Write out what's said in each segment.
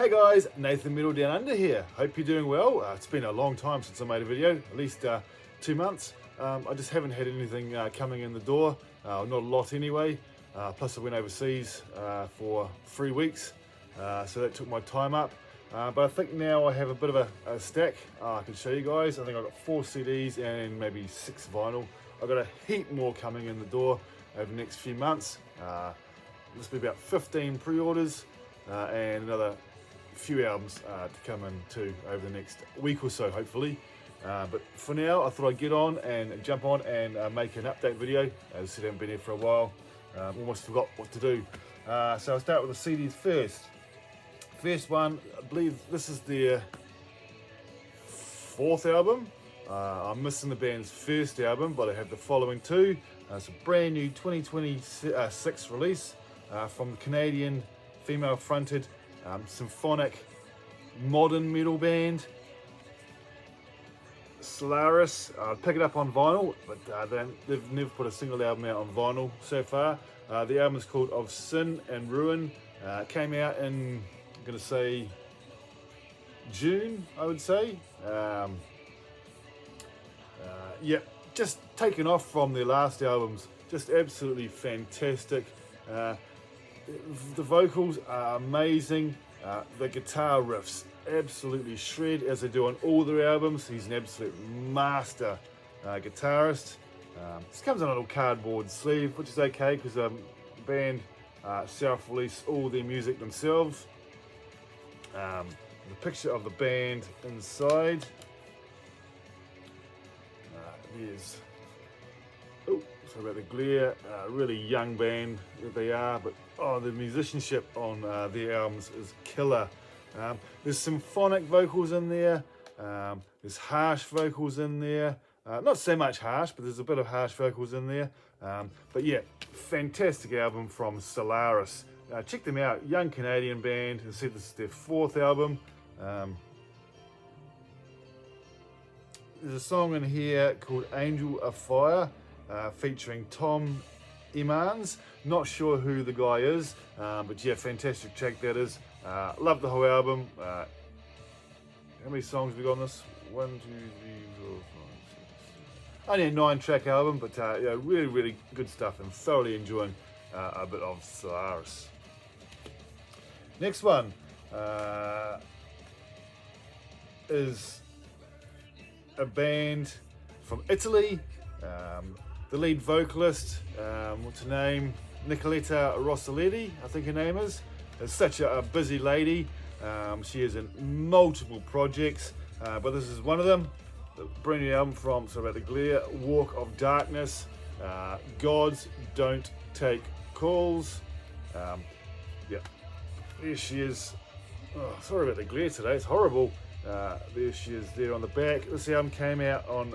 Hey guys, Nathan Middle Down Under here. Hope you're doing well. It's been a long time since I made a video, at least 2 months. I just haven't had anything coming in the door, not a lot anyway. Plus I went overseas for 3 weeks, so that took my time up. But I think now I have a bit of a stack I can show you guys. I think I've got 4 CDs and maybe 6 vinyl. I've got a heap more coming in the door over the next few months. This will be about 15 pre-orders and another few albums to come in too over the next week or so, hopefully. But for now, I thought I'd get on and jump on and make an update video. As I said, I haven't been here for a while. Almost forgot what to do. So I'll start with the CDs first. First one, I believe this is their 4th album. I'm missing the band's first album, but I have the following 2. It's a brand new 2026 release from the Canadian female-fronted symphonic modern metal band Solaris. I'll pick it up on vinyl, but they've never put a single album out on vinyl so far. The album is called Of Sin and Ruin. It came out in, I'm going to say, June, I would say. Yeah, just taken off from their last albums. Just absolutely fantastic. The vocals are amazing. The guitar riffs absolutely shred, as they do on all their albums. He's an absolute master guitarist. This comes on a little cardboard sleeve, which is okay because the band self-release all their music themselves. The picture of the band inside. There's, oh, sorry about the glare. Really young band that they are, but the musicianship on their albums is killer. There's symphonic vocals in there. There's harsh vocals in there. Not so much harsh, but there's a bit of harsh vocals in there. But yeah, fantastic album from Solaris. Check them out, young Canadian band. As I said, this is their 4th album. There's a song in here called Angel of Fire, featuring Tom Imans. Not sure who the guy is, but yeah, fantastic track that is. Love the whole album. How many songs have we got on this? 1, 2, 3, 4, 5, 6. Only a 9-track album, but yeah, really, really good stuff, and thoroughly enjoying a bit of Solaris. Next one is a band from Italy. The lead vocalist, what's her name? Nicoletta Rossoletti, I think her name is such a busy lady. She is in multiple projects, but this is one of them. The brand new album from, sorry about the glare, Walk of Darkness. Gods Don't Take Calls. Yeah, there she is. Oh, sorry about the glare today, it's horrible. There she is there on the back. This album came out on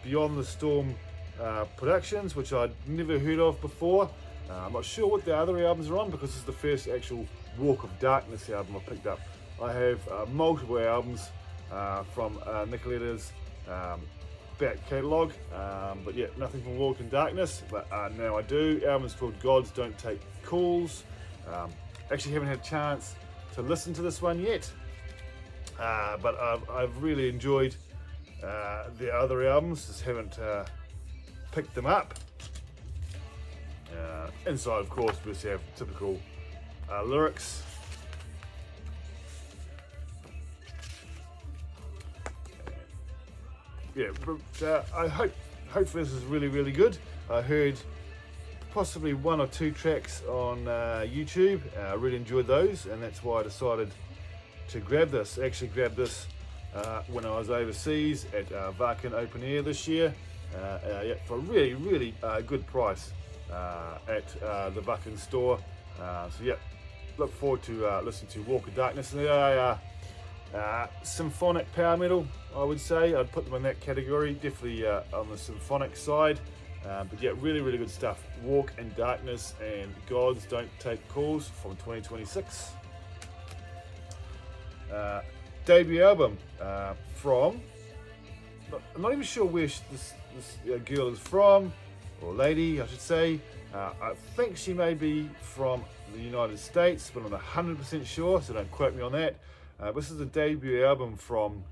Beyond the Storm Productions, which I'd never heard of before. I'm not sure what the other albums are on because this is the first actual Walk of Darkness album I picked up. I have multiple albums from Nicoletta's back catalogue, but yeah, nothing from Walk in Darkness, but now I do. The album is called Gods Don't Take Calls. Actually haven't had a chance to listen to this one yet. But I've really enjoyed the other albums, just haven't picked them up. Inside, of course, we just have typical lyrics. Yeah, but hopefully this is really, really good. I heard possibly 1 or 2 tracks on YouTube. I really enjoyed those, and that's why I decided to grab this. Actually grabbed this when I was overseas at Wacken Open Air this year, yeah, for a really, really good price at the Wacken store. So yeah, look forward to listening to Walk of Darkness. And they are symphonic power metal, I would say. I'd put them in that category, definitely on the symphonic side. But yeah, really, really good stuff. Walk in Darkness and Gods Don't Take Calls from 2026. Debut album from, I'm not even sure where this girl is from, or lady I should say. I think she may be from the United States, but I'm not 100% sure, so don't quote me on that. This is the debut album from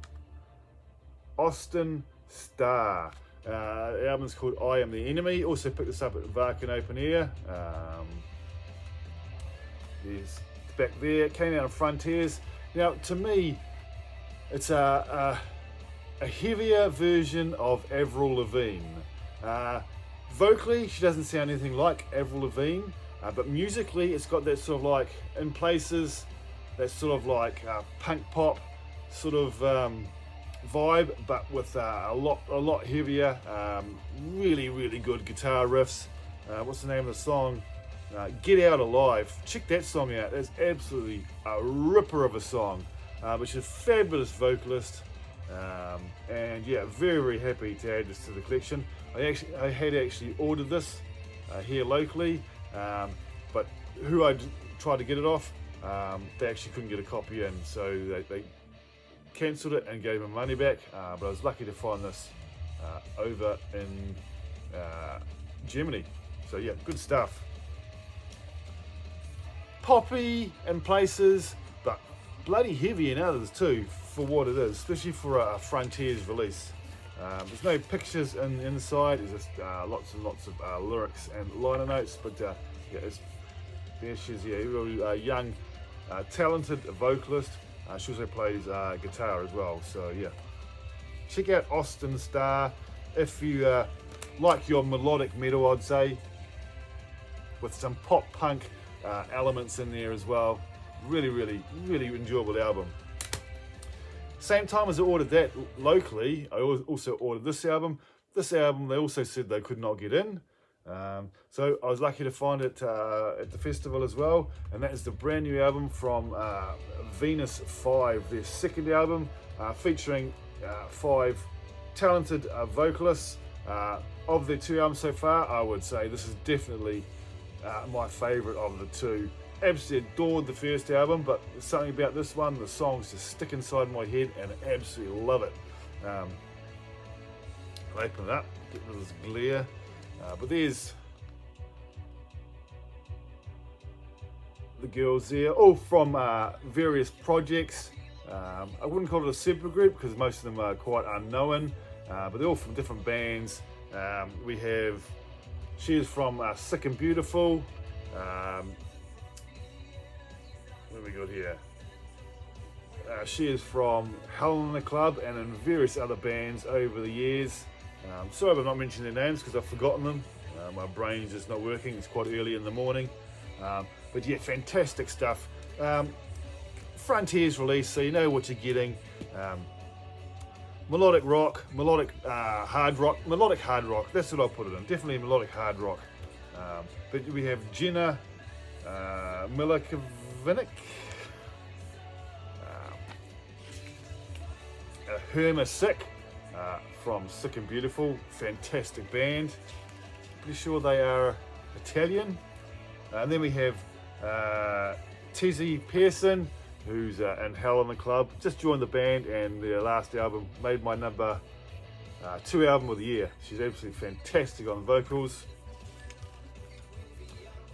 Austin Starr. The album's called I Am the Enemy. Also picked this up at Wacken Open Air. There's back there. It came out on Frontiers. Now, to me, it's a heavier version of Avril Lavigne. Vocally, she doesn't sound anything like Avril Lavigne, but musically, it's got that sort of like, in places, that sort of like punk pop sort of vibe, but with a lot heavier. Really, really good guitar riffs. What's the name of the song? Get Out Alive. Check that song out. That's absolutely a ripper of a song. But she's a fabulous vocalist. And yeah, very, very happy to add this to the collection. I had actually ordered this here locally, but who I tried to get it off, they actually couldn't get a copy in, so they cancelled it and gave me money back. But I was lucky to find this over in Germany. So yeah, good stuff. Poppy in places, but bloody heavy in others too, for what it is, especially for a Frontiers release. There's no pictures inside, there's just lots and lots of lyrics and liner notes, but yeah, there she is, yeah, really young, talented vocalist. She also plays guitar as well, so yeah. Check out Austin Starr if you like your melodic metal, I'd say, with some pop punk elements in there as well. Really, really, really enjoyable album. Same time as I ordered that locally, I also ordered this album. This album, they also said they could not get in. So I was lucky to find it at the festival as well. And that is the brand new album from Venus 5, their second album, featuring 5 talented vocalists. Of their 2 albums so far, I would say this is definitely my favourite of the 2. Absolutely adored the first album, but there's something about this one, the songs just stick inside my head and I absolutely love it. I'll open it up, get rid of this glare, but there's the girls there, all from various projects. I wouldn't call it a supergroup because most of them are quite unknown, but they're all from different bands. We have, she is from Sick and Beautiful. What have we got here? She is from Hell in the Club and in various other bands over the years. Sorry if I'm not mentioning their names because I've forgotten them. My brain's just not working. It's quite early in the morning. But yeah, fantastic stuff. Frontiers release, so you know what you're getting. Melodic rock, melodic hard rock, that's what I'll put it in. Definitely melodic hard rock. But we have Jenna Milikovic, Herma Sick from Sick and Beautiful, fantastic band. Pretty sure they are Italian. And then we have Tizzy Pearson, who's in Hell in the Club. Just joined the band, and their last album made my number 2 album of the year. She's absolutely fantastic on vocals.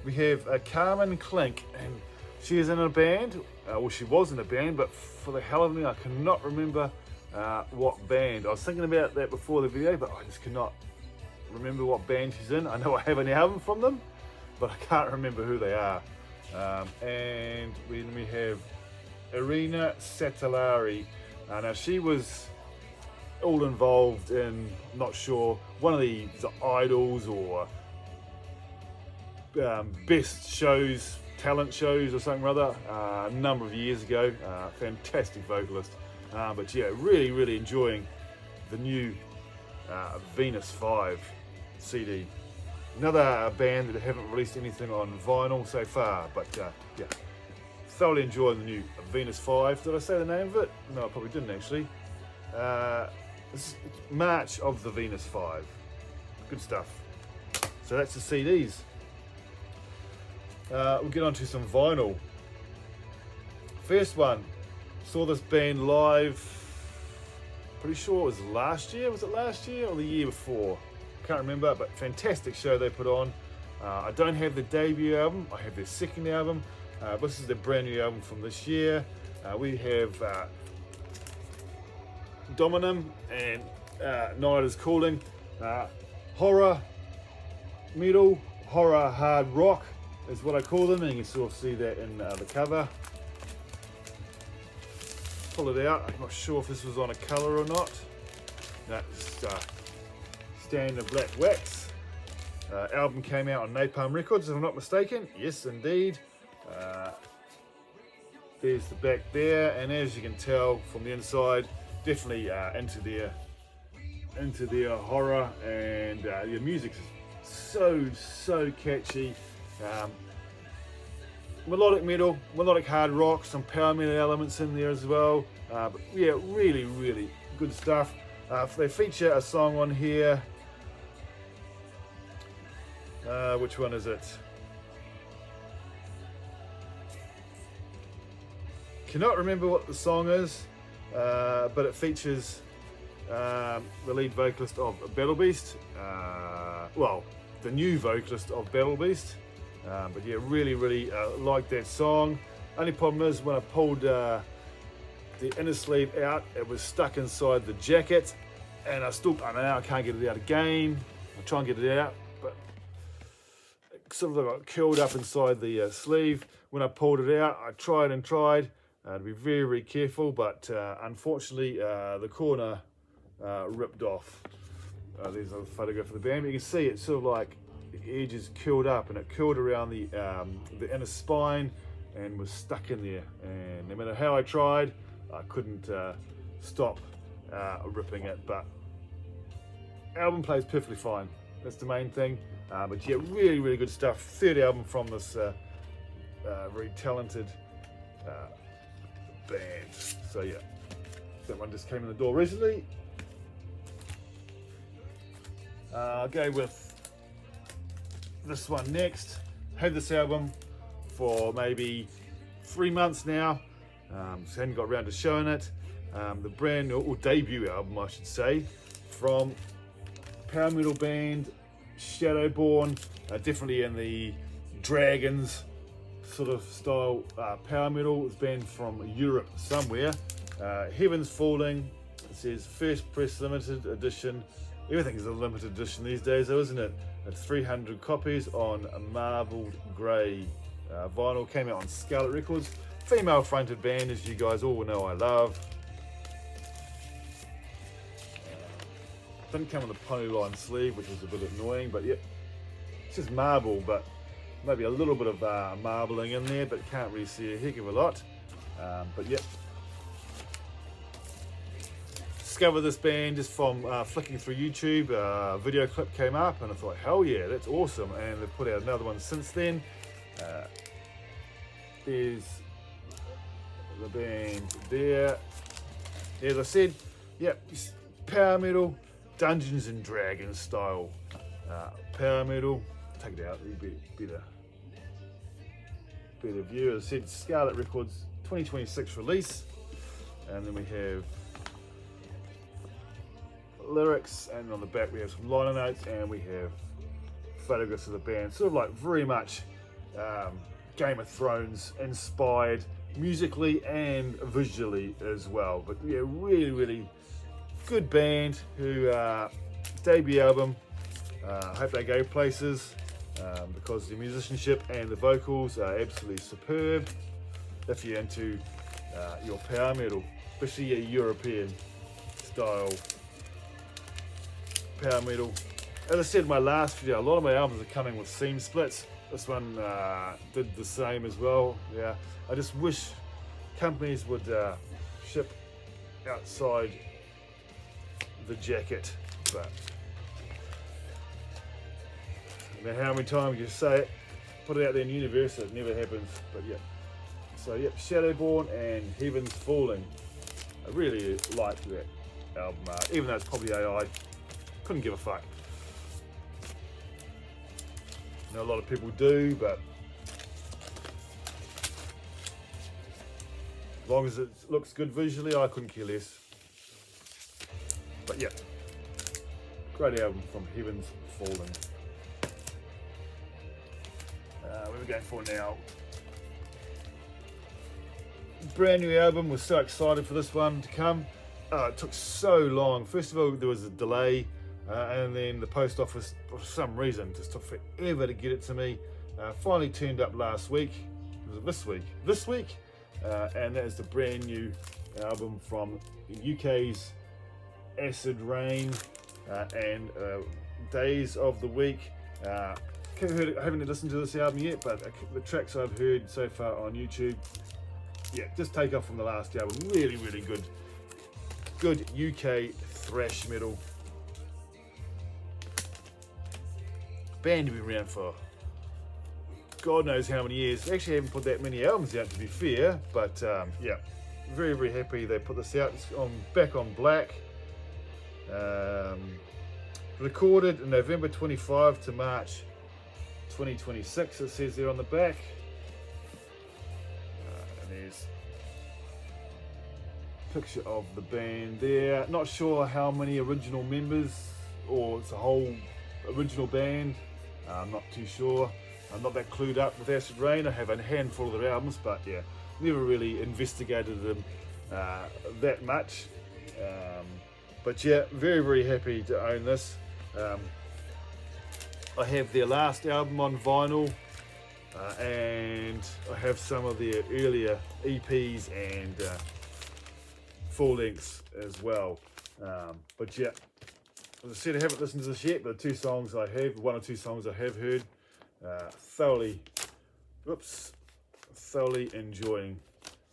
We have Carmen Klink, and she is in a band. Well, she was in a band, but for the hell of me, I cannot remember what band. I was thinking about that before the video, but I just cannot remember what band she's in. I know I have an album from them, but I can't remember who they are. And we have Irina Satellari. Now she was all involved in, not sure, one of the idols or best shows, talent shows or something or other, a number of years ago. Fantastic vocalist. But yeah, really, really enjoying the new Venus 5 CD. Another band that haven't released anything on vinyl so far, but yeah, thoroughly enjoying the new Venus 5. Did I say the name of it? No, I probably didn't actually. It's March of the Venus 5. Good stuff. So that's the CDs. We'll get on to some vinyl. First one, saw this band live, pretty sure it was last year. Was it last year or the year before? Can't remember, but fantastic show they put on. I don't have the debut album, I have their second album. This is the brand new album from this year. We have Dominum and Night is Calling. Horror metal, horror hard rock is what I call them, and you can sort of see that in the cover. Pull it out. I'm not sure if this was on a colour or not. That's standard black wax. Album came out on Napalm Records, if I'm not mistaken. Yes, indeed. There's the back there, and as you can tell from the inside, definitely into their horror, and the music's so catchy. Melodic metal, melodic hard rock, some power metal elements in there as well. But yeah, really good stuff. They feature a song on here. Which one is it? Cannot remember what the song is, but it features the lead vocalist of Battle Beast. Well, the new vocalist of Battle Beast. But yeah, really like that song. Only problem is when I pulled the inner sleeve out, it was stuck inside the jacket, and I can't get it out again. I'll try and get it out, but it sort of got curled up inside the sleeve. When I pulled it out, I tried to be very careful, but unfortunately the corner ripped off. There's a photograph of the band, but you can see it's sort of like the edge is curled up, and it curled around the inner spine and was stuck in there, and no matter how I tried, I couldn't stop ripping it. But album plays perfectly fine, that's the main thing. But yeah, really good stuff. Third album from this very talented band. So yeah, that one just came in the door recently. I'll go with this one next. Had this album for maybe 3 months now, so hadn't got around to showing it. The brand new, or debut album I should say, from power metal band Shadowborn, definitely in the Dragons sort of style power metal. It's band from Europe somewhere. Heaven's Falling, it says first press limited edition. Everything's a limited edition these days though, isn't it? It's 300 copies on a marbled grey vinyl. Came out on Scarlet Records. Female fronted band, as you guys all know I love. Didn't come with a polyline sleeve, which was a bit annoying, but yeah, it's just marble, but maybe a little bit of marbling in there, but can't really see a heck of a lot. But yeah, discovered this band just from flicking through YouTube. A video clip came up and I thought, hell yeah, that's awesome, and they've put out another one since then. There's the band there. As I said, yeah, power metal, Dungeons and Dragons style power metal. Take it out, a little bit better view. As I said, Scarlet Records 2026 release, and then we have lyrics, and on the back we have some liner notes, and we have photographs of the band, sort of like very much Game of Thrones inspired musically and visually as well. But yeah, really good band who debut album. I hope they go places because the musicianship and the vocals are absolutely superb if you're into your power metal, especially a European style power metal. As I said in my last video, a lot of my albums are coming with seam splits. This one did the same as well. Yeah, I just wish companies would ship outside the jacket, but no matter how many times you say it, put it out there in the universe, it never happens. But yeah, so yep, Shadowborn and Heaven's Falling. I really like that album art, even though it's probably AI. Couldn't give a fuck. I know a lot of people do, but as long as it looks good visually, I couldn't care less. But yeah, great album from Heaven's Falling. What are we going for now? Brand new album. We're so excited for this one to come. It took so long. First of all, there was a delay, and then the post office, for some reason, just took forever to get it to me. Finally turned up last week. Was it this week? This week, and that is the brand new album from UK's Acid Rain and Days of the Week. I haven't listened to this album yet, but the tracks I've heard so far on YouTube, yeah, just take off from the last album. Really, really good UK thrash metal. Band to be around for God knows how many years. They actually haven't put that many albums out, to be fair, but yeah, very, very happy they put this out. It's Back on Black. Recorded in November 25 to March 2026, it says there on the back. And there's a picture of the band there. Not sure how many original members, or it's a whole original band. I'm not too sure. I'm not that clued up with Acid Rain. I have a handful of their albums, but yeah, never really investigated them that much. But yeah, very, very happy to own this. I have their last album on vinyl, and I have some of their earlier EPs and full lengths as well. But yeah, as I said, I haven't listened to this yet, but the two songs I have, one or two songs I have heard, thoroughly enjoying.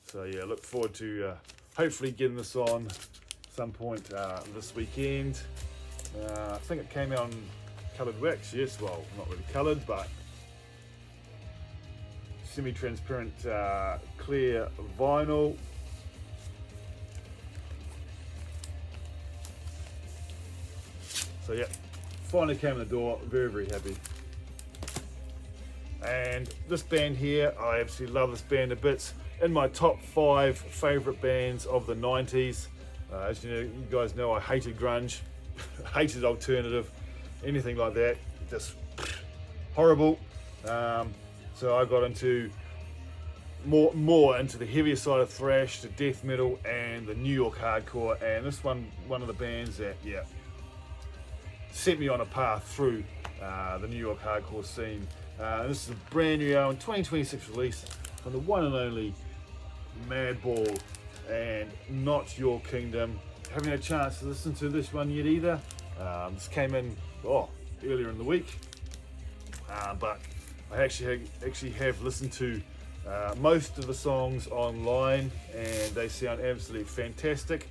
So yeah, look forward to hopefully getting this on some point this weekend. I think it came out on coloured wax, yes, well, not really coloured, but semi-transparent clear vinyl. So yeah, finally came in the door, very, very happy. And this band here, I absolutely love this band to bits. In my top 5 favourite bands of the 90s. As you know, you guys know, I hated grunge, hated alternative, anything like that, just horrible. So I got into more into the heavier side of thrash, the death metal, and the New York hardcore. And this one of the bands that, yeah, set me on a path through the New York hardcore scene. This is a brand new album, 2026 release from the one and only Madball and Not Your Kingdom. Haven't had a chance to listen to this one yet either. This came in earlier in the week, but I actually have listened to most of the songs online, and they sound absolutely fantastic.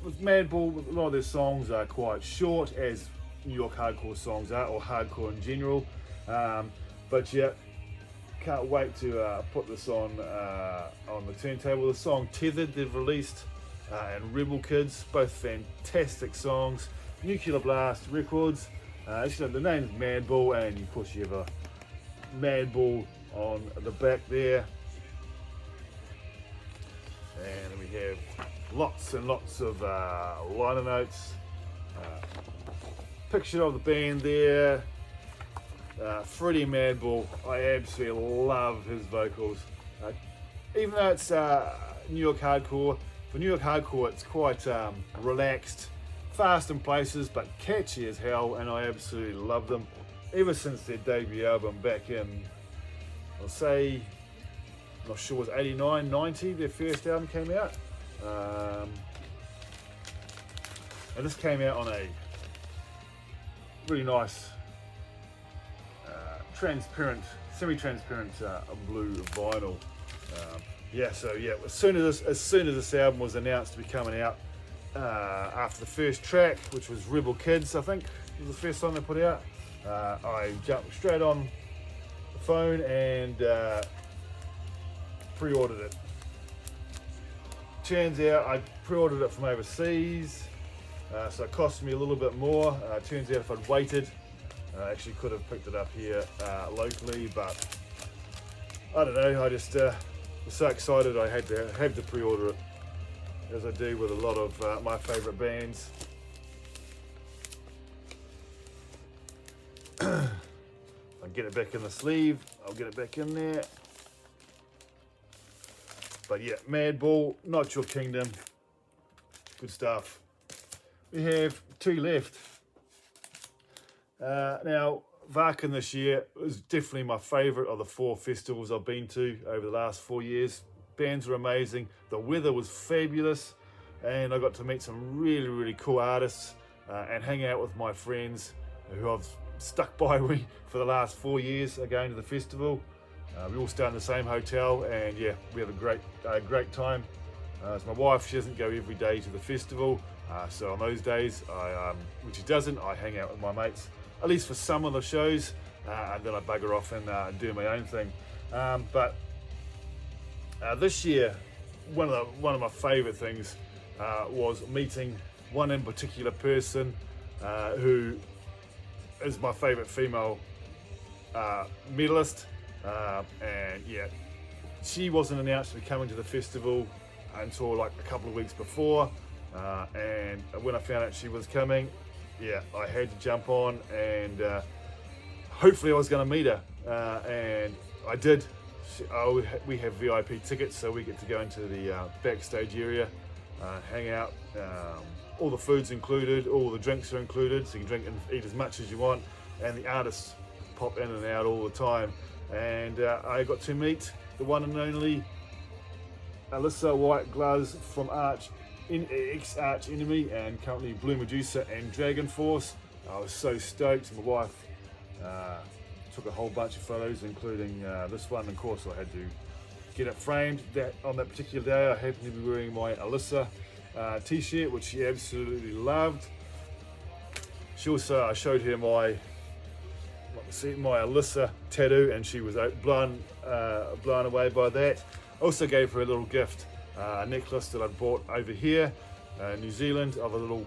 With Madball, a lot of their songs are quite short, as New York hardcore songs are, or hardcore in general. But yeah, can't wait to put this on the turntable. The song Tethered they've released, and Rebel Kids, both fantastic songs. Nuclear Blast Records. Actually, the name's Madball, and of course you have a Madball on the back there. And we have lots and lots of liner notes. Picture of the band there. Freddie Madball, I absolutely love his vocals. Even though it's New York hardcore, for New York hardcore it's quite relaxed, fast in places, but catchy as hell, and I absolutely love them. Ever since their debut album back in, I'll say, I'm not sure, it was 89, 90, their first album came out. And this came out on a really nice transparent, semi-transparent blue vinyl. So as soon as this album was announced to be coming out, after the first track, which was Rebel Kids, I think was the first song they put out, I jumped straight on the phone and pre-ordered it. Turns out I pre-ordered it from overseas, so it cost me a little bit more. Turns out if I'd waited, I actually could have picked it up here locally, but I don't know, I just was so excited I had to pre-order it, as I do with a lot of my favourite bands. I'll get it back in the sleeve. I'll get it back in there. But yeah, Madball, Not Your Kingdom, good stuff. We have 2 left. Now, Wacken this year was definitely my favourite of the 4 festivals I've been to over the last 4 years. Bands were amazing, the weather was fabulous, and I got to meet some really, really cool artists and hang out with my friends who I've stuck by me for the last 4 years going to the festival. We all stay in the same hotel, and yeah, we have a great time. So my wife, she doesn't go every day to the festival, so on those days, when she doesn't, I hang out with my mates, at least for some of the shows, and then I bugger off and do my own thing. But this year, one of my favourite things was meeting one in particular person who is my favourite female medalist. And yeah, she wasn't announced to be coming to the festival until like a couple of weeks before, and when I found out she was coming, yeah, I had to jump on, and hopefully I was going to meet her, and I did. We have VIP tickets, so we get to go into the backstage area, hang out. All the food's included, all the drinks are included, so you can drink and eat as much as you want, and the artists pop in and out all the time. And I got to meet the one and only Alyssa White-Gluz from ex-Arch Enemy, and currently Blue Medusa and Dragon Force. I was so stoked. My wife took a whole bunch of photos, including this one. Of course, I had to get it framed. On that particular day, I happened to be wearing my Alyssa t-shirt, which she absolutely loved. She also, I showed her my Alyssa tattoo, and she was blown away by that. Also gave her a little gift, a necklace that I bought over here in New Zealand of a little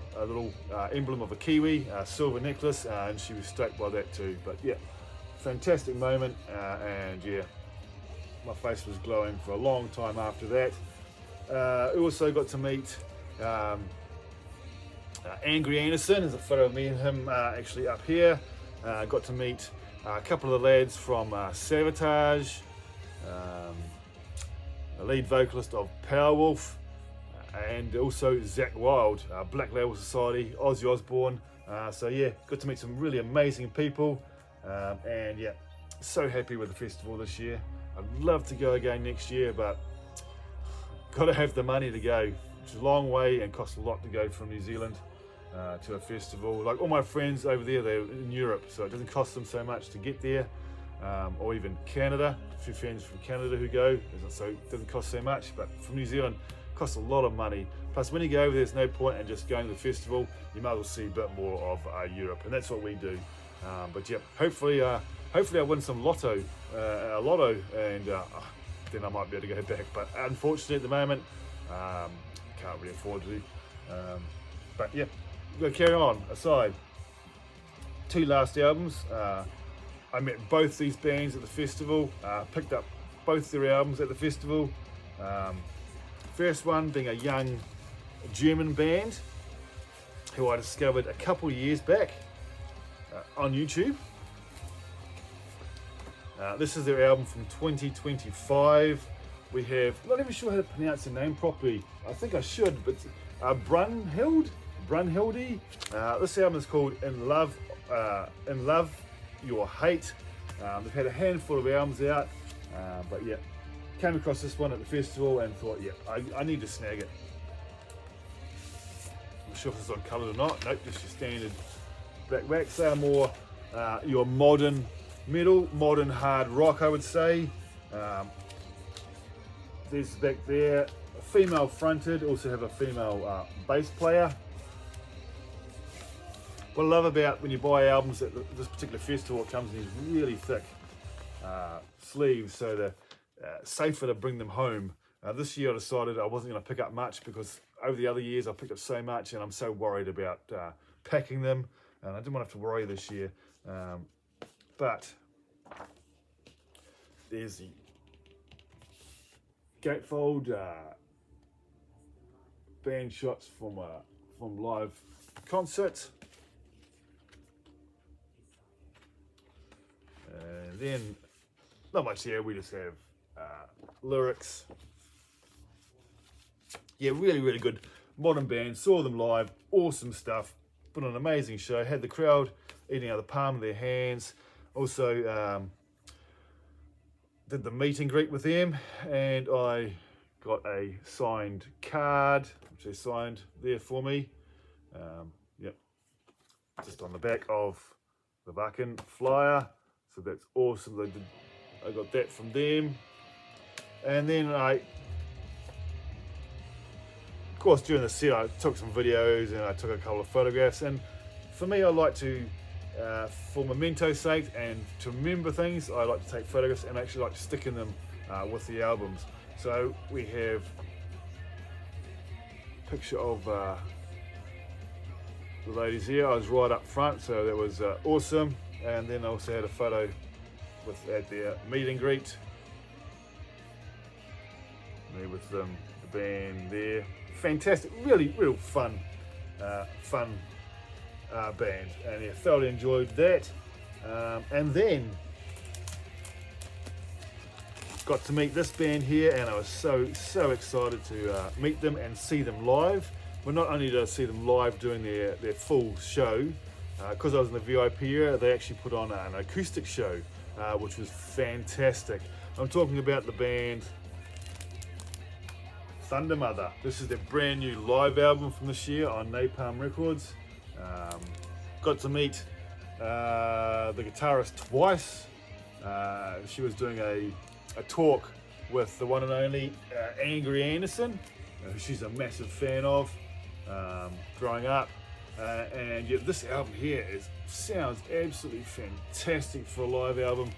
emblem of a kiwi, a silver necklace, and she was stoked by that too. But yeah, fantastic moment, and yeah, my face was glowing for a long time after that. We also got to meet Angry Anderson. There's a photo of me and him actually up here. Got to meet a couple of the lads from Savatage, the lead vocalist of Powerwolf, and also Zakk Wylde, Black Label Society, Ozzy Osbourne. So yeah, got to meet some really amazing people, and yeah, so happy with the festival this year. I'd love to go again next year, but got to have the money to go. It's a long way and costs a lot to go from New Zealand to a festival. Like all my friends over there, they're in Europe, so it doesn't cost them so much to get there, or even Canada. A few friends from Canada who go, so it doesn't cost so much. But from New Zealand, it costs a lot of money. Plus, when you go over there, there's no point in just going to the festival. You might as well see a bit more of Europe, and that's what we do. But yeah, hopefully I win some lotto, and then I might be able to go back. But unfortunately, at the moment, can't really afford to. But yeah, we'll carry on. Aside, 2 last albums. I met both these bands at the festival. Picked up both their albums at the festival. First one being a young German band who I discovered a couple of years back on YouTube. This is their album from 2025. We have, not even sure how to pronounce the name properly. I think I should, but Brunhilde. This album is called In Love Your Hate. They've had a handful of albums out, but yeah, came across this one at the festival and thought, yeah, I need to snag it. I'm not sure if it's on colour or not. Nope, just your standard black wax. They are more your modern metal, modern hard rock, I would say. There's back there, female fronted, also have a female bass player. What I love about when you buy albums at this particular festival, it comes in these really thick sleeves, so they're safer to bring them home. This year I decided I wasn't going to pick up much because over the other years I picked up so much, and I'm so worried about packing them, and I didn't want to have to worry this year. But there's the gatefold band shots from live concerts. And then not much here. We just have lyrics. Yeah, really, really good modern band. Saw them live, awesome stuff. Put on an amazing show. Had the crowd eating out of the palm of their hands. Also did the meet and greet with them, and I got a signed card, which they signed there for me. Yep, just on the back of the Wacken flyer. So that's awesome. I got that from them. And then of course, during the set, I took some videos and I took a couple of photographs. And for me, I like to, for memento's sake and to remember things, I like to take photographs and actually like sticking them with the albums. So we have a picture of the ladies here. I was right up front, so that was awesome. And then I also had a photo at their meet and greet. Me with them, the band there. Fantastic, really, real fun band, and yeah, thoroughly enjoyed that. And then got to meet this band here, and I was so excited to meet them and see them live. But not only did I see them live doing their full show, because I was in the VIP area, they actually put on an acoustic show, which was fantastic. I'm talking about the band Thundermother. This is their brand new live album from this year on Napalm Records. Got to meet the guitarist twice. She was doing a talk with the one and only Angry Anderson, who she's a massive fan of growing up. And yeah, this album here sounds absolutely fantastic for a live album.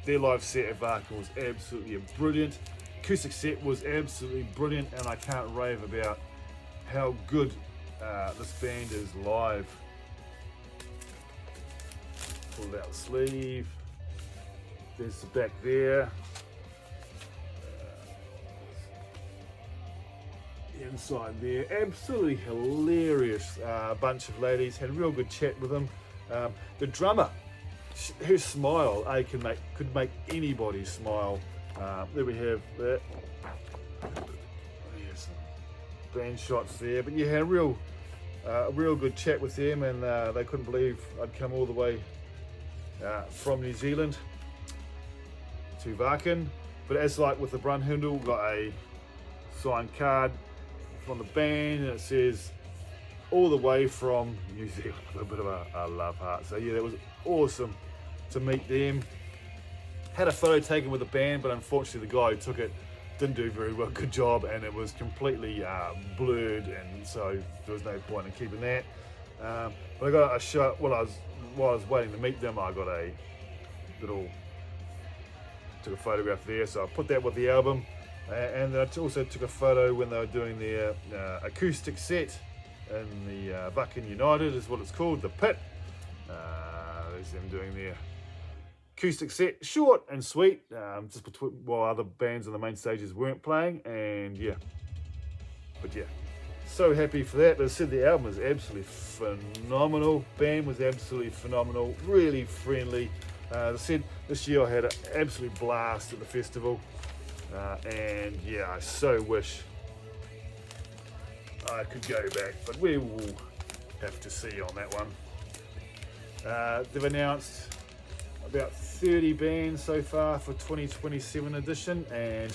Their live set at Wacken was absolutely brilliant. Acoustic set was absolutely brilliant, and I can't rave about how good this band is live. Pulled out the sleeve. There's the back there. Inside there, absolutely hilarious bunch of ladies. Had a real good chat with them. The drummer, her smile, could make anybody smile. There we have that. There's some band shots there, but you had a real good chat with them, and they couldn't believe I'd come all the way from New Zealand to Wacken. But as like with the Brunhilde, got a signed card from the band, and it says all the way from New Zealand, with a bit of a love heart. So yeah, that was awesome to meet them. Had a photo taken with the band, but unfortunately the guy who took it didn't do a very good job, and it was completely blurred, and so there was no point in keeping that. But I got a shot while I was waiting to meet them. I got took a photograph there, so I put that with the album. And I also took a photo when they were doing their acoustic set in the Wacken United, is what it's called, the Pit. There's them doing their acoustic set, short and sweet, just while other bands on the main stages weren't playing, and yeah. But yeah, so happy for that. As I said, the album was absolutely phenomenal. Band was absolutely phenomenal, really friendly. As I said, this year I had an absolute blast at the festival. And yeah, I so wish I could go back, but we will have to see on that one. They've announced about 30 bands so far for 2027 edition, and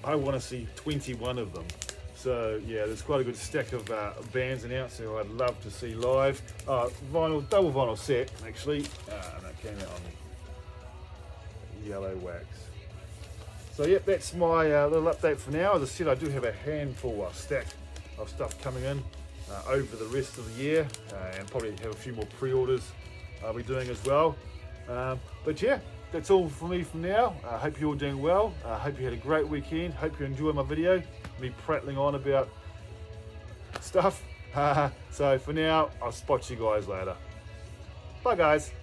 I want to see 21 of them. So yeah, there's quite a good stack of bands announced who I'd love to see live. Double vinyl set actually, and that came out on yellow wax. So yep, that's my little update for now. As I said, I do have a stack of stuff coming in over the rest of the year, and probably have a few more pre-orders I'll be doing as well. But yeah, that's all for me from now. I hope you're all doing well. I hope you had a great weekend. Hope you enjoyed my video, me prattling on about stuff. So for now, I'll spot you guys later. Bye guys.